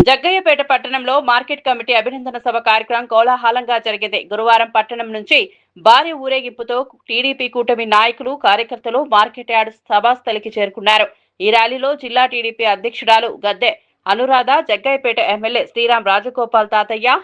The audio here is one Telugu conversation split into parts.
జగ్గయ్యపేట పట్టణంలో మార్కెట్ కమిటీ అభినందన సభ కార్యక్రమం కోలాహలంగా జరిగింది. గురువారం పట్టణం నుంచి భారీ ఊరేగింపుతో టీడీపీ కూటమి నాయకులు, కార్యకర్తలు మార్కెట్ యార్డ్ సభాస్థలికి చేరుకున్నారు. ఈ ర్యాలీలో జిల్లా టీడీపీ అధ్యక్షురాలు Gadde Anuradha, Jaggayyapeta MLA Sriram Rajagopal Tatayya,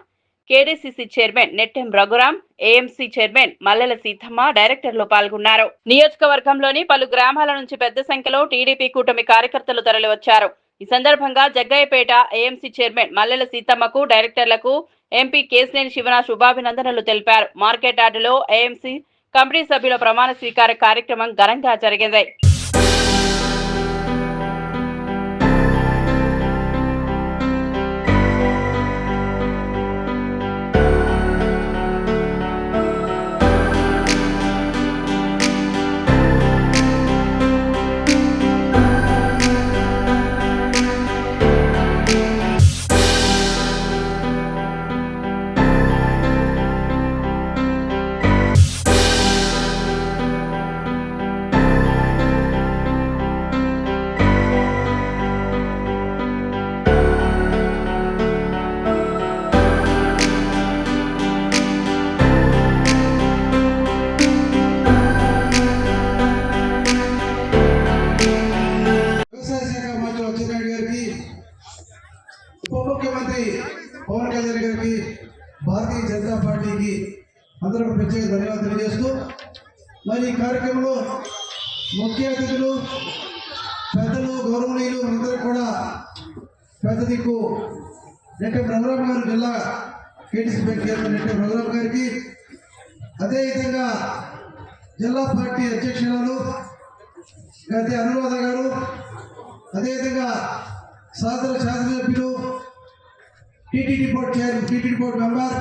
KDCC chairman Nettem Raghuram, AMC chairman Mallela Seethamma డైరెక్టర్లు పాల్గొన్నారు. నియోజకవర్గంలోని పలు గ్రామాల నుంచి పెద్ద సంఖ్యలో టీడీపీ కూటమి కార్యకర్తలు తరలివచ్చారు. ఈ సందర్భంగా జగ్గయ్యపేట ఏఎంసీ చైర్మన్ మల్లెల సీతమ్మకు, డైరెక్టర్లకు ఎంపీ కేశినేని శివనాథ్ శుభాభినందనలు తెలిపారు. మార్కెట్ యార్డులో ఏఎంసీ కమిటీ సభ్యుల ప్రమాణ స్వీకార కార్యక్రమం ఘనంగా జరిగింది. ఉప ముఖ్యమంత్రి పవన్ కళ్యాణ్ గారికి, భారతీయ జనతా పార్టీకి అందరూ ప్రత్యేక ధన్యవాదాలు తెలియజేస్తూ, మరి ఈ కార్యక్రమంలో ముఖ్య అతిథులు, పెద్దలు, గౌరవనీయులు అందరూ కూడా పెద్ద దిక్కు నెట్టెం రఘురాం గారు, జిల్లా కేడీసీ చైర్మన్ నెట్టెం రఘురాం గారికి, అదేవిధంగా జిల్లా పార్టీ అధ్యక్షురాలు గద్దె అనురాధ గారు, అదేవిధంగా శాసనసభ్యులు, TTD board member,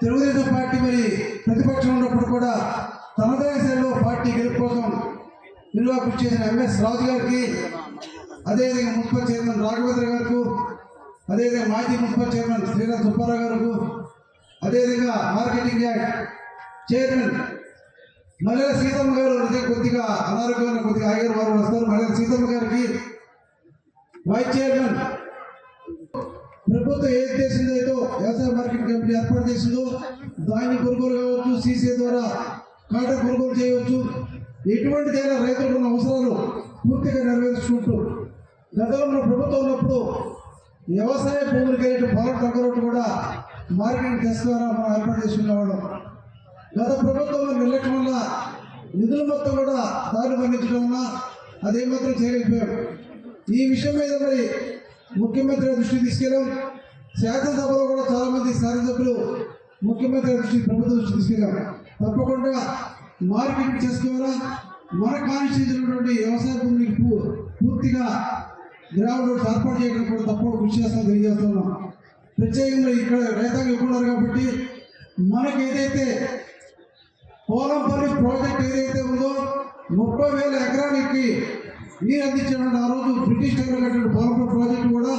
Telugu Desam party మరి ప్రతిపక్షం ఉన్నప్పుడు కూడా తనదైన శైలిలో పార్టీ గెలుపు కోసం నిర్వాహకులు చేసిన ఎంఎస్ రాజు గారికి, అదేవిధంగా మున్సిపల్ చైర్మన్ రాఘవేంద్ర గారికి, అదేవిధంగా మాజీ మున్సిపల్ చైర్మన్ శ్రీరామ్ సుబ్బారావు గారికి, అదేవిధంగా marketing yard chairman Mallela Seethamma గారు, కొద్దిగా అనారోగ్యంగా కొద్దిగా ఆగారు, వారు వస్తారు. మల్లెల సీతమ్మ గారికి, వైస్ చైర్మన్, ప్రభుత్వం ఏది చేసిందో వ్యవసాయ మార్కెట్ కమిటీ ఏర్పాటు చేసిందో దాన్ని కొనుగోలు కావచ్చు, సీసీ ద్వారా కాటన్ కొనుగోలు చేయవచ్చు, ఎటువంటిదైనా రైతులకు ఉన్న అవసరాలు పూర్తిగా నెరవేర్చుకుంటూ, గతంలో ప్రభుత్వం ఉన్నప్పుడు వ్యవసాయ భూములు కలిగి పొలం తగ్గరట్టు కూడా మార్కెట్ టెస్ట్ ద్వారా మనం ఏర్పాటు చేసుకునేవాళ్ళం. గత ప్రభుత్వంలో నిర్లక్ష్యం వల్ల నిధులు మొత్తం కూడా దారి మరణించడం వల్ల అదేమాత్రం చేయలేకపోయాం. ఈ విషయం మీద మరి ముఖ్యమంత్రి దృష్టికి తీసుకెళ్ళాం. శాసనసభలో కూడా చాలామంది శాసనసభ్యులు ముఖ్యమంత్రి దృష్టికి, ప్రభుత్వ దృష్టికి తీసుకెళ్ళాం. తప్పకుండా మార్కెట్ చేసుకోవాలా, మన కాన్స్టిట్యూన్సీ వ్యవసాయ భూమికి పూర్తిగా గ్రామాలు ఏర్పాటు చేయడం కూడా తప్పకుండా కృషి చేస్తామని తెలియజేస్తున్నాం. ప్రత్యేకంగా ఇక్కడ రైతాంగం ఎక్కున్నారు కాబట్టి మనకి ఏదైతే పోలంపల్లి ప్రాజెక్ట్ ఏదైతే ఉందో 30,000 ఎకరాలకి నీరు అందించినటువంటి ఆ రోజు బ్రిటిష్ టైంలో కట్టిన పోలంపల్లి ప్రాజెక్టు కూడా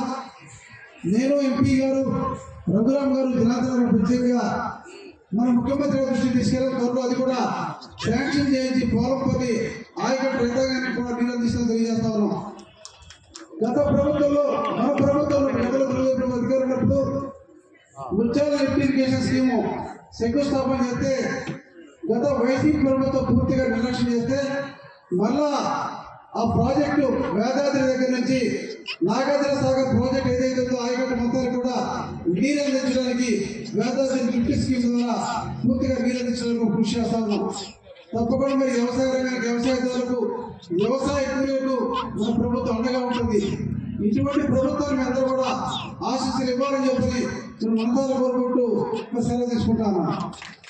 నేను, ఎంపీ గారు, రఘురాం గారు, జనార్దన్ గారు ప్రత్యేకంగా మన ముఖ్యమంత్రి దృష్టికి తీసుకెళ్ళిన త్వరలో అది కూడా శాంక్షన్ చేయించి పోలంపల్లి ఆయకట్టు రైతాంగానికి కూడా నీరు అందిస్తామని తెలియజేస్తా ఉన్నాం. గత ప్రభుత్వంలో, మన ప్రభుత్వంలో అధికారులు ఉన్నప్పుడు ఉచ్చాల ఇరిగేషన్ స్కీము శంకుస్థాపన చేస్తే గత వైసీపీ ప్రభుత్వం పూర్తిగా నిర్లక్ష్యం చేస్తే మళ్ళా ఆ ప్రాజెక్టు వేదాద్రి దగ్గర నుంచి నాగార్జున సాగర్ ప్రాజెక్ట్ ఏదైతే ఉందో ఆయకట్టు మొత్తాన్ని కూడా నీరు అందించడానికి వేదాద్రి లిఫ్ట్ స్కీమ్ ద్వారా పూర్తిగా నీరు అందించడానికి కృషి చేస్తా ఉన్నాం. తప్పకుండా మరి వ్యవసాయ రంగానికి, వ్యవసాయదారులకు, వ్యవసాయ కూలీలకు మన ప్రభుత్వం అండగా ఉంటుంది. ఇటువంటి ప్రభుత్వాన్ని అందరూ కూడా ఆశీస్సులు ఇవ్వాలని చెప్పి మనసారా కోరుకుంటూ సెలవు తీసుకుంటాను.